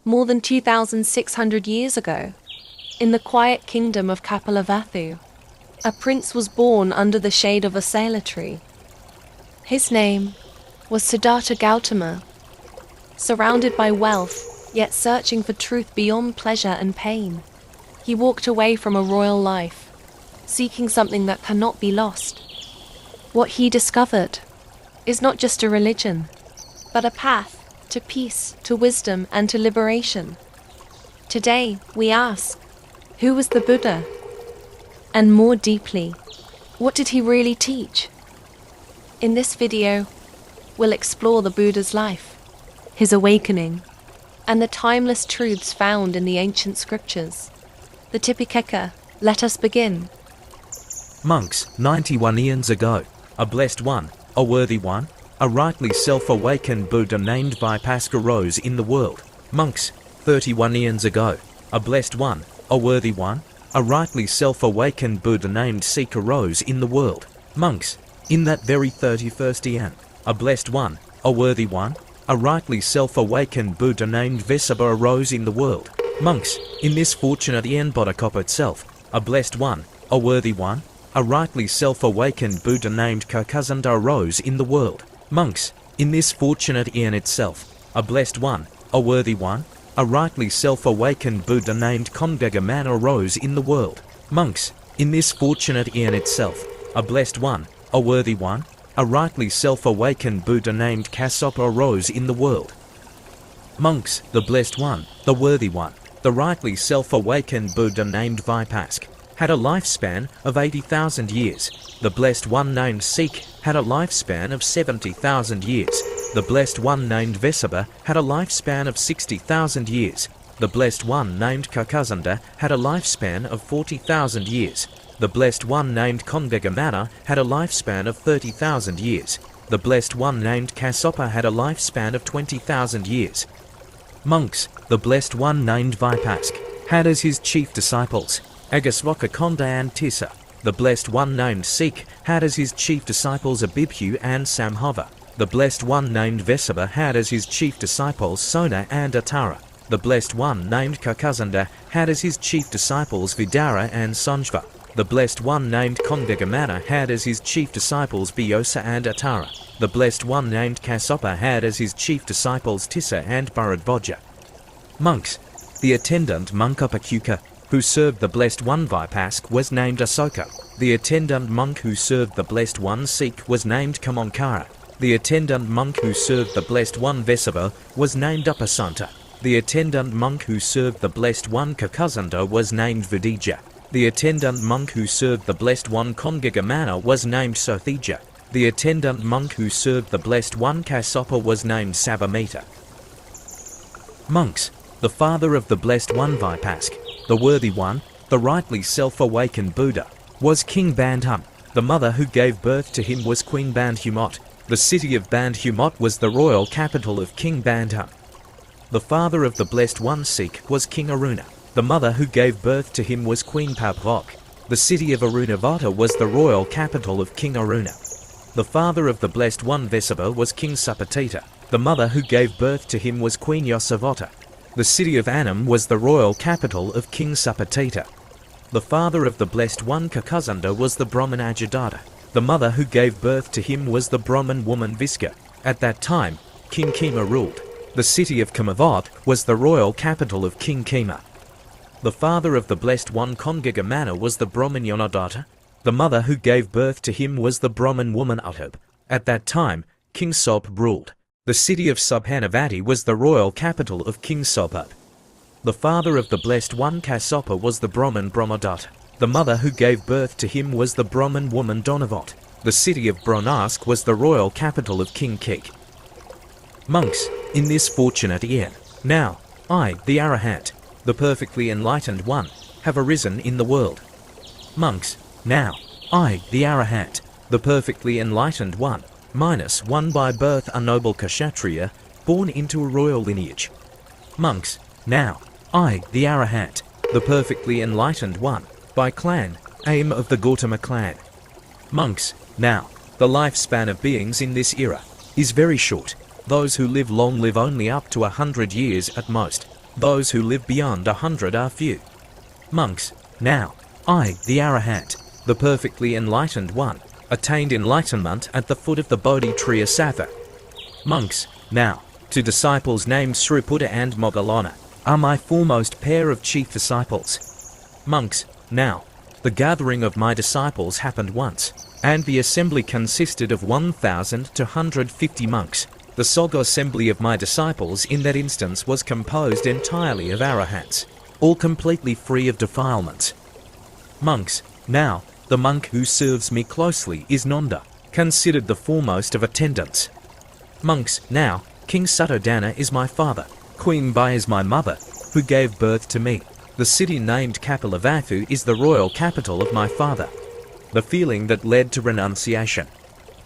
more than 2,600 years ago, in the quiet kingdom of Kapilavatthu, a prince was born under the shade of a sela tree. His name was Siddhartha Gautama. Surrounded by wealth, yet searching for truth beyond pleasure and pain, he walked away from a royal life, seeking something that cannot be lost. What he discovered is not just a religion, but a path to peace, to wisdom, and to liberation. Today, we ask, who was the Buddha? And more deeply, what did he really teach? In this video, we'll explore the Buddha's life, his awakening, and the timeless truths found in the ancient scriptures. The Tipitaka. Let us begin. Monks, 91 eons ago, a blessed one, a worthy one, a rightly self-awakened Buddha named Vipassana arose in the world. Monks, 31 eons ago, a blessed one, a worthy one, a rightly self-awakened Buddha named Sika arose in the world. Monks, in that very 31st eon, a blessed one, a worthy one, a rightly self-awakened Buddha named Vessabha arose in the world. Monks, in this fortunate eon Bodhisattva itself, a blessed one, a worthy one, a rightly self-awakened Buddha named Kakasanda arose in the world. Monks, in this fortunate eon itself, a blessed one, a worthy one, a rightly self-awakened Buddha named Kondagammana arose in the world. Monks, in this fortunate eon itself, a blessed one, a worthy one, a rightly self-awakened Buddha named Kassapa arose in the world. Monks, the blessed one, the worthy one, the rightly self-awakened Buddha named Vipassana had a lifespan of 80,000 years. The blessed one named Sikh had a lifespan of 70,000 years. The blessed one named Vessabha had a lifespan of 60,000 years. The blessed one named Kakasanda had a lifespan of 40,000 years. The blessed one named Kondagammana had a lifespan of 30,000 years. The blessed one named Kassapa had a lifespan of 20,000 years. Monks, the blessed one named Vipassana had as his chief disciples Agasvakakonda and Tissa. The blessed one named Sikh had as his chief disciples Abhibhu and Samhava. The blessed one named Vessabha had as his chief disciples Sona and Attara. The blessed one named Kakasanda had as his chief disciples Vidara and Sanjva. The blessed one named Kondagammana had as his chief disciples Biosa and Attara. The blessed one named Kassapa had as his chief disciples Tissa and Bharadvaja. Monks, the attendant monk Upakuka, who served the blessed one Vipassana was named Asoka. The attendant monk who served the blessed one Sikh was named Kamankara. The attendant monk who served the blessed one Vessabha was named Upasanta. The attendant monk who served the blessed one Kakasanda was named Vidija. The attendant monk who served the blessed one Kondagammana was named Sothija. The attendant monk who served the blessed one Kassapa was named Savamita. Monks, the father of the blessed one Vipassana, the worthy one, the rightly self-awakened Buddha, was King Bandhum. The mother who gave birth to him was Queen Bandhumot. The city of Bandhumot was the royal capital of King Bandhum. The father of the blessed one Sikh was King Aruna. The mother who gave birth to him was Queen Pabhok. The city of Arunavata was the royal capital of King Aruna. The father of the blessed one Vessabha was King Sapatita. The mother who gave birth to him was Queen Yosavata. The city of Annam was the royal capital of King Sapatita. The father of the blessed one Kakasanda was the Brahmin Ajadata. The mother who gave birth to him was the Brahmin woman Viska. At that time, King Kema ruled. The city of Kemavat was the royal capital of King Kema. The father of the blessed one Kondagammana was the Brahmin Yonadatta. The mother who gave birth to him was the Brahmin woman Uttub. At that time, King Sop ruled. The city of Subhanavati was the royal capital of King Sobhab. The father of the blessed one Kassapa was the Brahmin Brahmadatta. The mother who gave birth to him was the Brahmin woman Donavot. The city of Bronask was the royal capital of King Kik. Monks, in this fortunate eon, now, I, the Arahant, the perfectly enlightened one, have arisen in the world. Monks, now, I, the Arahant, the perfectly enlightened one, -1 by birth a noble Kshatriya, born into a royal lineage. Monks, now, I, the Arahant, the perfectly enlightened one, by clan, aim of the Gautama clan. Monks, now, the lifespan of beings in this era is very short. Those who live long live only up to 100 years at most. Those who live beyond 100 are few. Monks, now, I, the Arahant, the perfectly enlightened one, attained enlightenment at the foot of the Bodhi tree Asatha. Monks, now, two disciples named Sriputa and Moggallana are my foremost pair of chief disciples. Monks, now, the gathering of my disciples happened once, and the assembly consisted of 1,250 monks. The Sangha assembly of my disciples in that instance was composed entirely of Arahants, all completely free of defilements. Monks, now, the monk who serves me closely is Nanda, considered the foremost of attendants. Monks, now, King Suttodana is my father, Queen Bai is my mother, who gave birth to me. The city named Kapilavatthu is the royal capital of my father. The feeling that led to renunciation.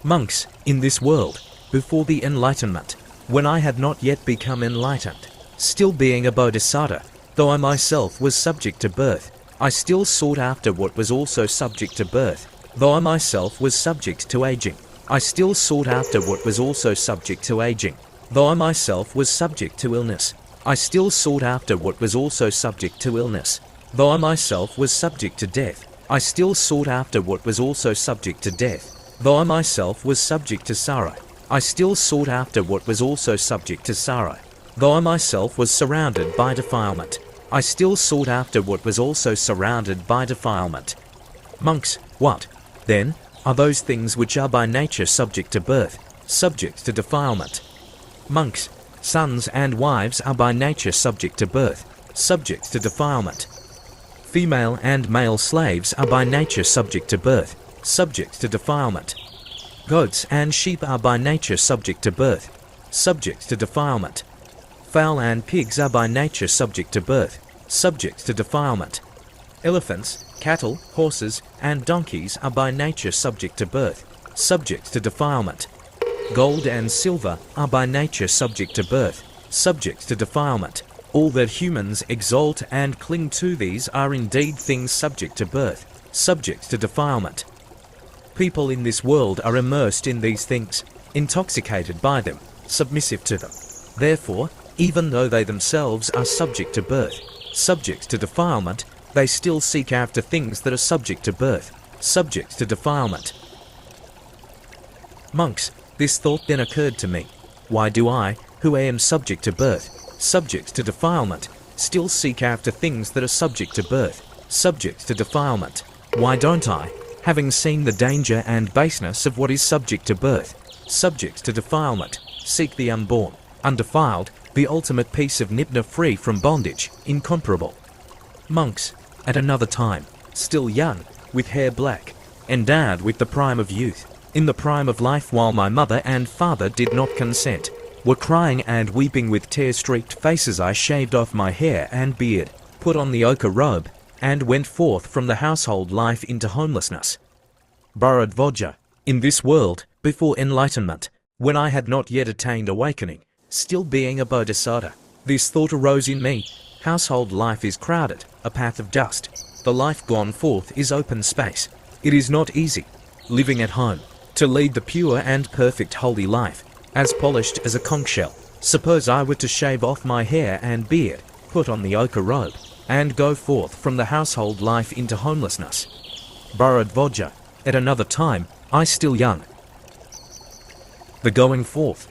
Monks, in this world, before the Enlightenment, when I had not yet become enlightened, still being a bodhisattva, though I myself was subject to birth, I still sought after what was also subject to birth, though I myself was subject to aging. I still sought after what was also subject to aging, though I myself was subject to illness. I still sought after what was also subject to illness, though I myself was subject to death. I still sought after what was also subject to death, though I myself was subject to sorrow. I still sought after what was also subject to sorrow, though I myself was surrounded by defilement. I still sought after what was also surrounded by defilement. Monks, what, then, are those things which are by nature subject to birth, subject to defilement? Monks, sons and wives are by nature subject to birth, subject to defilement. Female and male slaves are by nature subject to birth, subject to defilement. Goats and sheep are by nature subject to birth, subject to defilement. Fowl and pigs are by nature subject to birth, subject to defilement. Elephants, cattle, horses, and donkeys are by nature subject to birth, subject to defilement. Gold and silver are by nature subject to birth, subject to defilement. All that humans exalt and cling to, these are indeed things subject to birth, subject to defilement. People in this world are immersed in these things, intoxicated by them, submissive to them. Therefore, even though they themselves are subject to birth, subject to defilement, they still seek after things that are subject to birth, subject to defilement. Monks, this thought then occurred to me. Why do I, who am subject to birth, subject to defilement, still seek after things that are subject to birth, subject to defilement? Why don't I, having seen the danger and baseness of what is subject to birth, subject to defilement, seek the unborn, undefiled, the ultimate peace of Nibbana, free from bondage, incomparable? Monks, at another time, still young, with hair black, endowed with the prime of youth, in the prime of life, while my mother and father did not consent, were crying and weeping with tear-streaked faces, I shaved off my hair and beard, put on the ochre robe, and went forth from the household life into homelessness. Bharadvaja, in this world, before enlightenment, when I had not yet attained awakening, still being a bodhisattva, this thought arose in me: household life is crowded, a path of dust. The life gone forth is open space. It is not easy, living at home, to lead the pure and perfect holy life, as polished as a conch shell. Suppose I were to shave off my hair and beard, put on the ochre robe, and go forth from the household life into homelessness. Bharadvaja, at another time, I still young. The going forth.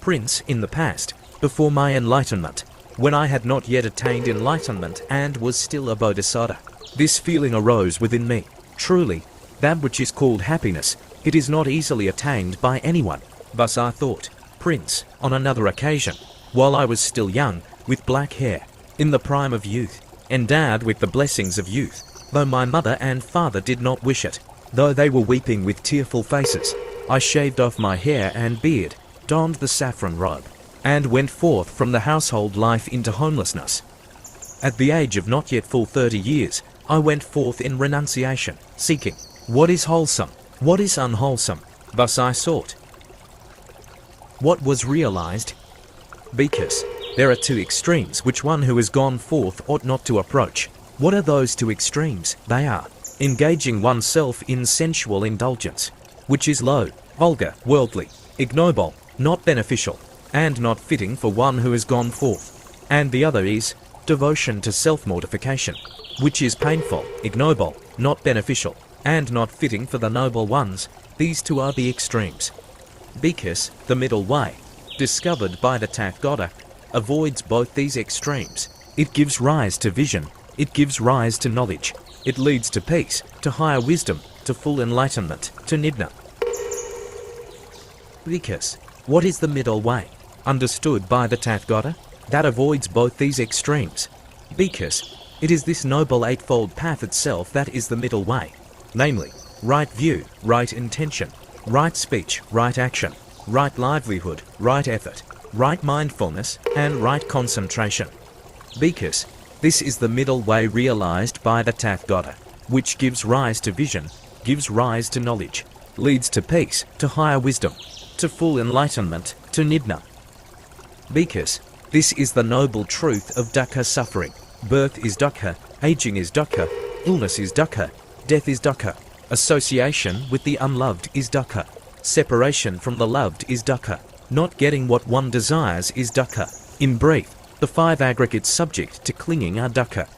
Prince, in the past, before my enlightenment, when I had not yet attained enlightenment and was still a bodhisattva, this feeling arose within me. Truly, that which is called happiness, it is not easily attained by anyone. Thus I thought. Prince, on another occasion, while I was still young, with black hair, in the prime of youth, endowed with the blessings of youth, though my mother and father did not wish it, though they were weeping with tearful faces, I shaved off my hair and beard, donned the saffron robe, and went forth from the household life into homelessness. At the age of not yet full 30 years, I went forth in renunciation, seeking what is wholesome, what is unwholesome. Thus I sought. What was realized? Because there are two extremes which one who has gone forth ought not to approach. What are those two extremes? They are engaging oneself in sensual indulgence, which is low, vulgar, worldly, ignoble, not beneficial, and not fitting for one who has gone forth. and the other is devotion to self-mortification, which is painful, ignoble, not beneficial, and not fitting for the noble ones. These two are the extremes. Because the middle way, discovered by the Tathagata, avoids both these extremes. It gives rise to vision, it gives rise to knowledge, it leads to peace, to higher wisdom, to full enlightenment, to Nibbana. Because what is the middle way, understood by the Tathagata, that avoids both these extremes? Because it is this noble Eightfold Path itself that is the middle way, namely, right view, right intention, right speech, right action, right livelihood, right effort, right mindfulness, and right concentration. Because this is the middle way realized by the Tathagata, which gives rise to vision, gives rise to knowledge, leads to peace, to higher wisdom, to full enlightenment, to Nibbana. Because this is the noble truth of dukkha suffering. Birth is dukkha, aging is dukkha, illness is dukkha, death is dukkha, association with the unloved is dukkha, separation from the loved is dukkha, not getting what one desires is dukkha. In brief, the five aggregates subject to clinging are dukkha.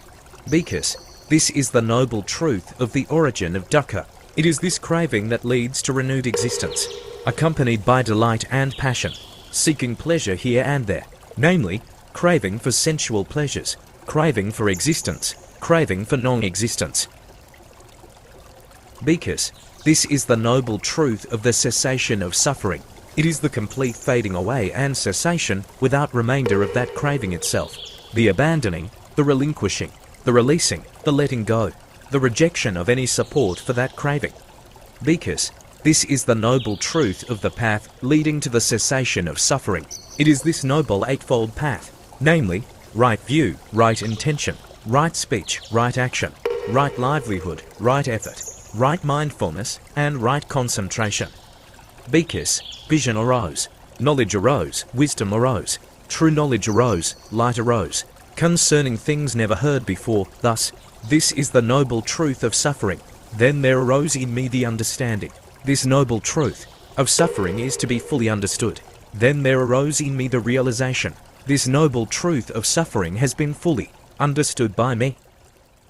Because this is the noble truth of the origin of dukkha. It is this craving that leads to renewed existence, accompanied by delight and passion, seeking pleasure here and there, namely, craving for sensual pleasures, craving for existence, craving for non-existence. Because this is the noble truth of the cessation of suffering. It is the complete fading away and cessation without remainder of that craving itself, the abandoning, the relinquishing, the releasing, the letting go, the rejection of any support for that craving. Because this is the noble truth of the path leading to the cessation of suffering. It is this noble Eightfold Path, namely, right view, right intention, right speech, right action, right livelihood, right effort, right mindfulness, and right concentration. Because vision arose, knowledge arose, wisdom arose, true knowledge arose, light arose, concerning things never heard before. Thus, this is the noble truth of suffering. Then there arose in me the understanding. This noble truth of suffering is to be fully understood. Then there arose in me the realization. This noble truth of suffering has been fully understood by me.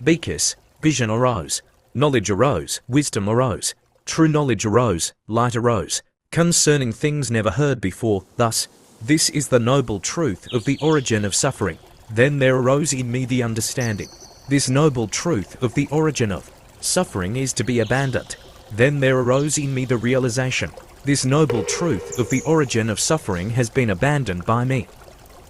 Because vision arose, knowledge arose, wisdom arose, true knowledge arose, light arose, concerning things never heard before. Thus, this is the noble truth of the origin of suffering. Then there arose in me the understanding. This noble truth of the origin of suffering is to be abandoned. Then there arose in me the realization. This noble truth of the origin of suffering has been abandoned by me.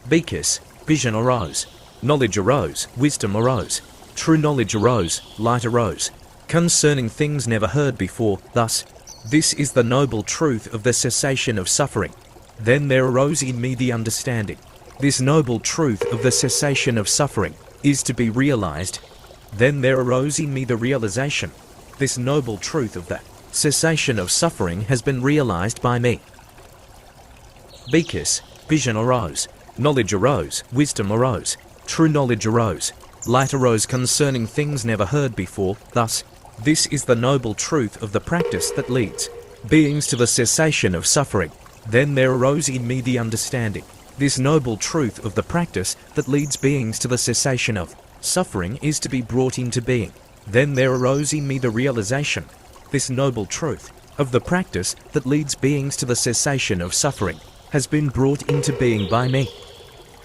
Because vision arose, knowledge arose, wisdom arose, true knowledge arose, light arose, concerning things never heard before. Thus, this is the noble truth of the cessation of suffering. Then there arose in me the understanding. This noble truth of the cessation of suffering is to be realized. Then there arose in me the realization. This noble truth of the cessation of suffering has been realized by me. Because vision arose, knowledge arose, wisdom arose, true knowledge arose, light arose concerning things never heard before. Thus, this is the noble truth of the practice that leads beings to the cessation of suffering. Then there arose in me the understanding. This noble truth of the practice that leads beings to the cessation of suffering is to be brought into being. Then there arose in me the realization. This noble truth of the practice that leads beings to the cessation of suffering has been brought into being by me.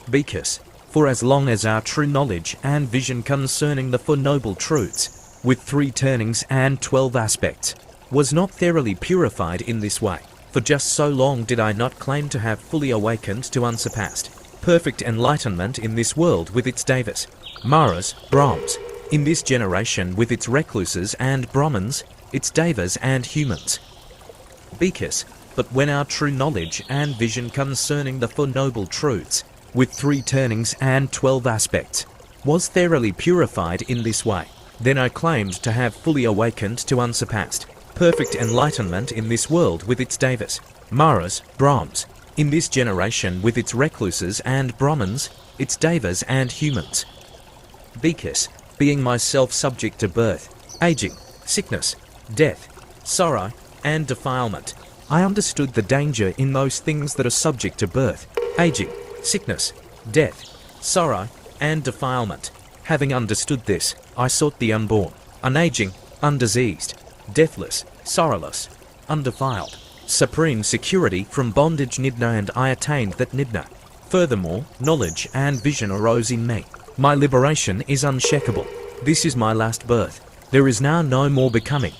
Because, for as long as our true knowledge and vision concerning the Four Noble Truths, with 3 turnings and 12 aspects, was not thoroughly purified in this way, for just so long did I not claim to have fully awakened to unsurpassed, perfect enlightenment in this world with its devas, maras, brahms, in this generation with its recluses and brahmins, its devas and humans. Because, but when our true knowledge and vision concerning the Four Noble Truths, with 3 turnings and 12 aspects, was thoroughly purified in this way, then I claimed to have fully awakened to unsurpassed, perfect enlightenment in this world with its devas, maras, brahms, in this generation with its recluses and brahmins, its devas and humans. Because, being myself subject to birth, aging, sickness, death, sorrow, and defilement, I understood the danger in those things that are subject to birth, aging, sickness, death, sorrow, and defilement. Having understood this, I sought the unborn, unaging, undiseased, deathless, sorrowless, undefiled, supreme security from bondage Nidna, and I attained that Nidna. Furthermore, knowledge and vision arose in me. My liberation is unshakable. This is my last birth. There is now no more becoming.